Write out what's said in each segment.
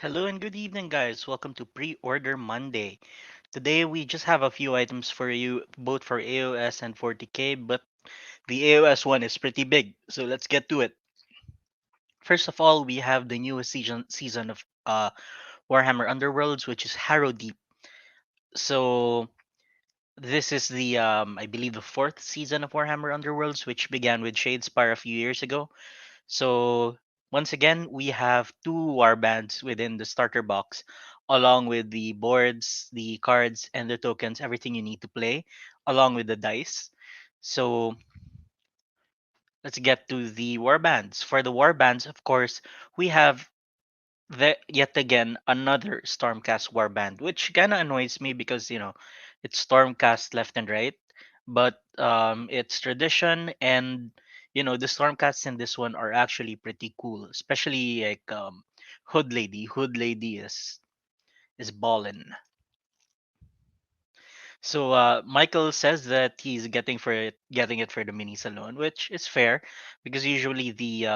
Hello and good evening, guys. Welcome to Pre-Order Monday. Today we just have a few items for you, both for AOS and 40k, but the AOS one is pretty big, so let's get to it. First of all, we have the newest season of Warhammer Underworlds, which is Harrow Deep. So this is the I believe the fourth season of Warhammer Underworlds, which began with Shadespire a few years ago. So once again, we have two warbands within the starter box, along with the boards, the cards, and the tokens, everything you need to play, along with the dice. So let's get to the warbands. For the warbands, of course, we have yet again another Stormcast warband, which kind of annoys me because it's Stormcast left and right, but it's tradition, and the Stormcasts in this one are actually pretty cool, especially like Hood Lady. Hood Lady is ballin'. So Michael says that he's getting it for the minis alone, which is fair because usually the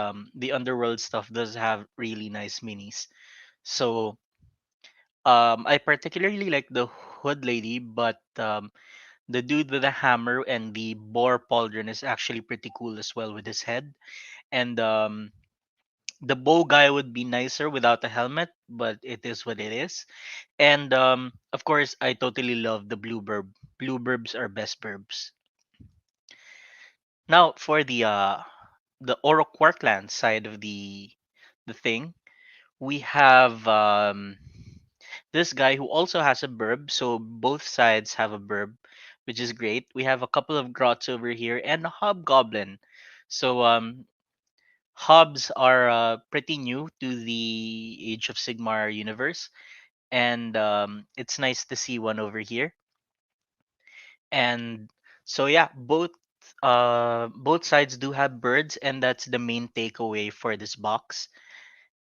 underworld stuff does have really nice minis. So I particularly like the Hood Lady, but the dude with the hammer and the boar pauldron is actually pretty cool as well with his head. And the bow guy would be nicer without a helmet, but it is what it is. And of course, I totally love the blue burb. Blue burbs are best burbs. Now for the Oro Quarkland side of the thing, we have this guy who also has a burb, so both sides have a burb, which is great. We have a couple of grots over here and a hobgoblin. So hobs are pretty new to the Age of Sigmar universe, and it's nice to see one over here. And so yeah, both sides do have birds, and that's the main takeaway for this box.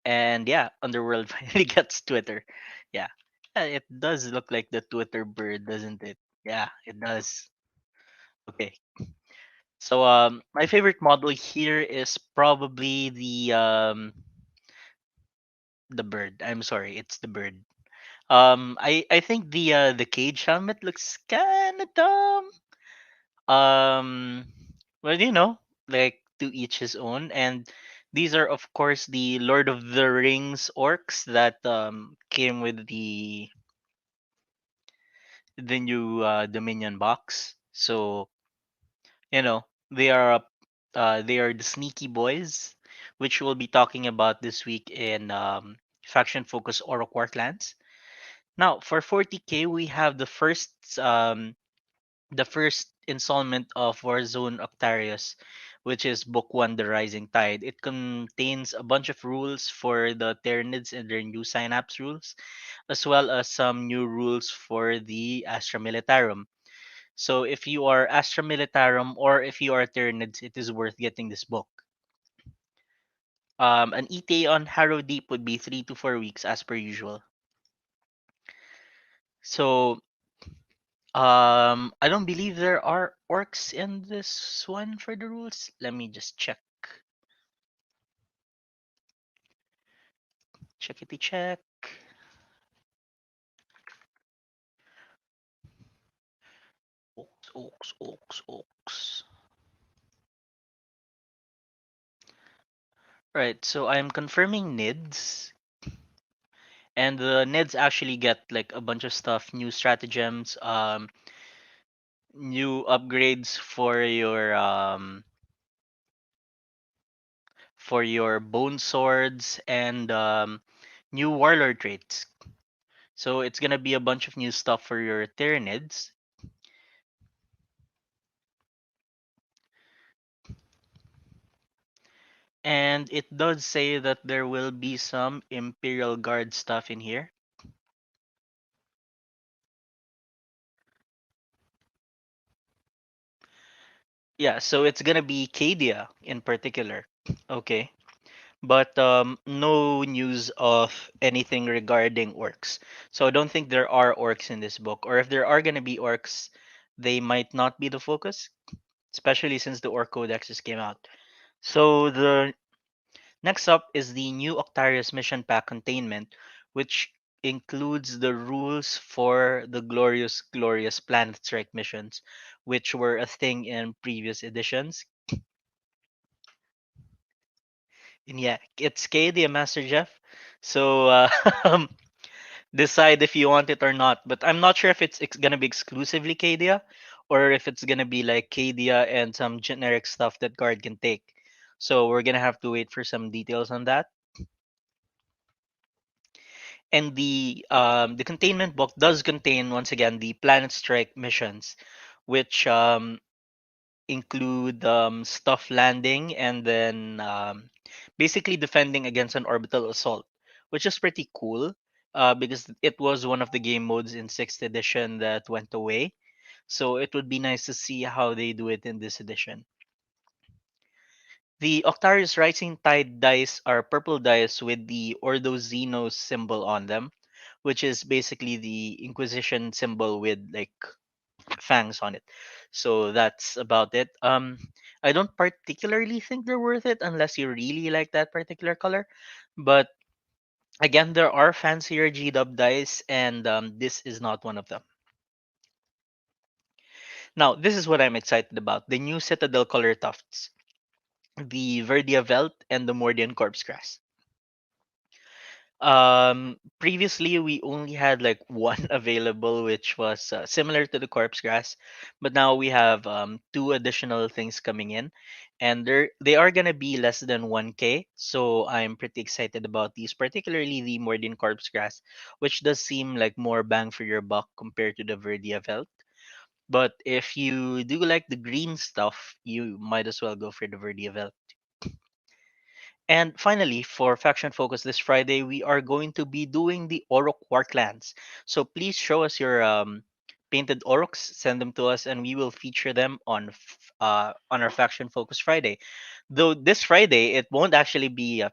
And yeah, Underworld finally gets Twitter. Yeah. It does look like the Twitter bird, doesn't it? Yeah, it does. Okay. So my favorite model here is probably the bird. I'm sorry, it's the bird. I think the cage helmet looks kind of dumb. Um well, like to each his own, and these are of course the Lord of the Rings orcs that came with the new Dominion box. So they are the sneaky boys, which we'll be talking about this week in faction focus Oro Quartlands. Now for 40k, we have the first installment of Warzone Octarius, which is Book 1, The Rising Tide. It contains a bunch of rules for the Tyranids and their new synapse rules, as well as some new rules for the Astra Militarum. So if you are Astra Militarum or if you are Tyranids, it is worth getting this book. An ETA on Harrow Deep would be 3 to 4 weeks as per usual. So I don't believe there are orcs in this one for the rules. Let me just check. Checkity check. Orcs, orcs, orcs, orcs. Right, so I'm confirming NIDS. And the NIDS actually get like a bunch of stuff, new stratagems, new upgrades for your bone swords, and new warlord traits. So it's gonna be a bunch of new stuff for your Tyranids. And it does say that there will be some Imperial Guard stuff in here. Yeah, so it's gonna be Cadia in particular. Okay. But no news of anything regarding orcs. So I don't think there are orcs in this book. Or if there are gonna be orcs, they might not be the focus, especially since the Orc Codex just came out. So the next up is the new Octarius mission pack containment, which includes the rules for the glorious Planet Strike missions, which were a thing in previous editions. And yeah, it's KD and Master Jeff. So decide if you want it or not. But I'm not sure if gonna be exclusively Kadia or if it's gonna be like Kadia and some generic stuff that guard can take. So we're gonna have to wait for some details on that. And the containment book does contain once again the Planet Strike missions, which include stuff landing and then basically defending against an orbital assault, which is pretty cool because it was one of the game modes in 6th edition that went away. So it would be nice to see how they do it in this edition. The Octarius Rising Tide dice are purple dice with the Ordo Xenos symbol on them, which is basically the Inquisition symbol with like fangs on it. So that's about it. I don't particularly think they're worth it unless you really like that particular color. But again, there are fancier G-Dub dice, and this is not one of them. Now, this is what I'm excited about: the new Citadel color tufts, the Verdia Velt, and the Mordian Corpse Grass. Previously we only had like one available, which was similar to the corpse grass, but now we have two additional things coming in, and they are gonna be less than 1K. So I'm pretty excited about these, particularly the Mordian corpse grass, which does seem like more bang for your buck compared to the Verdia Velt. But if you do like the green stuff, you might as well go for the Verdia Velt. And finally, for Faction Focus this Friday, we are going to be doing the Orc Warclans. So please show us your painted Orcs, send them to us, and we will feature them on our Faction Focus Friday. Though this Friday, it won't actually be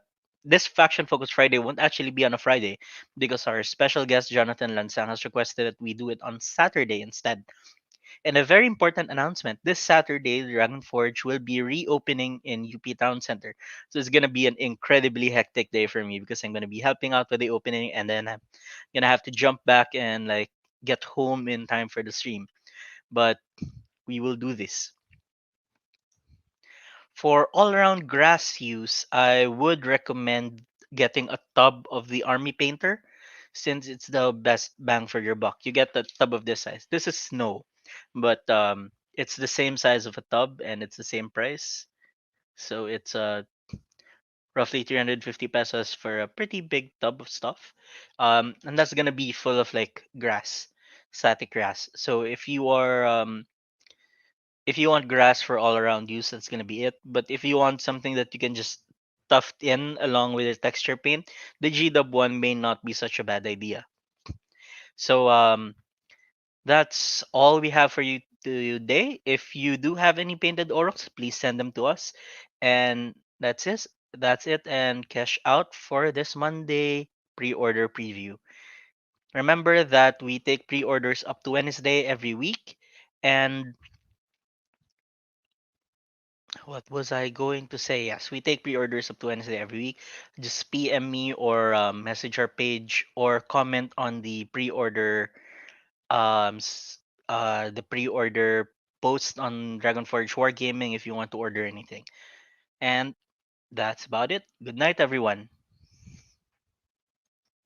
this Faction Focus Friday won't actually be on a Friday because our special guest Jonathan Lansang has requested that we do it on Saturday instead. And a very important announcement: this Saturday, Dragon Forge will be reopening in UP Town Center. So it's going to be an incredibly hectic day for me because I'm going to be helping out with the opening, and then I'm going to have to jump back and like get home in time for the stream. But we will do this. For all around grass use, I would recommend getting a tub of the Army Painter since it's the best bang for your buck. You get a tub of this size. This is snow, but it's the same size of a tub and it's the same price. So it's roughly 350 pesos for a pretty big tub of stuff. And that's gonna be full of like grass, static grass. So if you want grass for all around use, that's gonna be it. But if you want something that you can just stuff in along with the texture paint, the G-Dub one may not be such a bad idea. So that's all we have for you today. If you do have any painted Oroks, please send them to us. And that's it. That's it. And cash out for this Monday pre-order preview. Remember that we take pre-orders up to Wednesday every week. And what was I going to say? Yes, we take pre-orders up to Wednesday every week. Just PM me or message our page or comment on the pre-order post on Dragonforge Wargaming if you want to order anything. And that's about it. Good night, everyone.